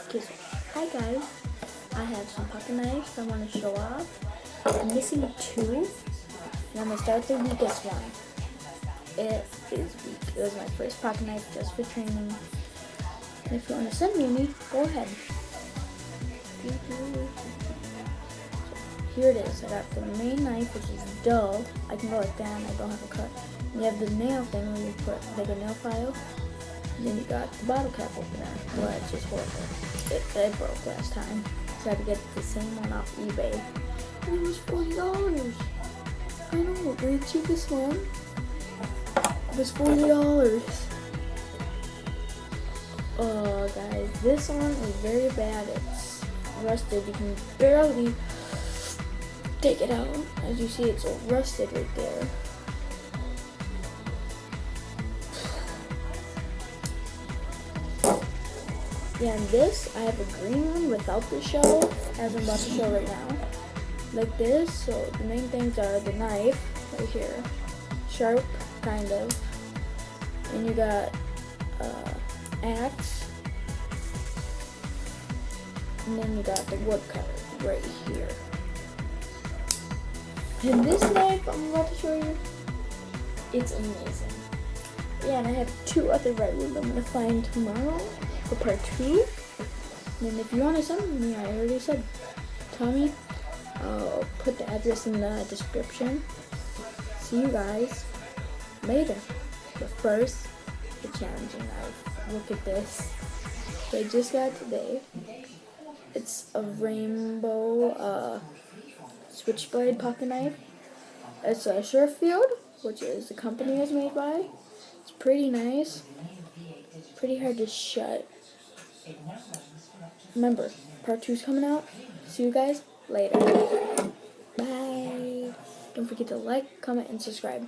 Okay, so hi guys, I have some pocket knives I want to show off. I'm missing two, and I'm going to start with the weakest one. It is weak. It was my first pocket knife just for training. And if you want to send me any, go ahead. So here it is. I got the main knife, which is dull. I can go like that and I don't have a cut. And you have the nail thing where you put like a nail file. And then you got the bottle cap opener. Well, it's just horrible. It broke last time. So I had to get the same one off eBay. And it was $40. I know, the cheapest one was $40. Guys, this one is very bad. It's rusted. You can barely take it out. As you see, it's all rusted right there. Yeah, and this, I have a green one without the shell, as I'm about to show right now. Like this, so the main things are the knife, right here. Sharp, kind of. And you got axe. And then you got the wood cutter right here. And this knife I'm about to show you, it's amazing. Yeah, and I have two other red ones I'm gonna find tomorrow for part 2. And then if you want to send me, I already said, tell me. I'll put the address in the description. See you guys later. But first, the challenging knife. Look at this. I just got today. It's a rainbow switchblade pocket knife. It's a Sherfield, which is the company it's made by. It's pretty nice. Pretty hard to shut. Remember, part 2's coming out. See you guys later. Bye. Don't forget to like, comment, and subscribe.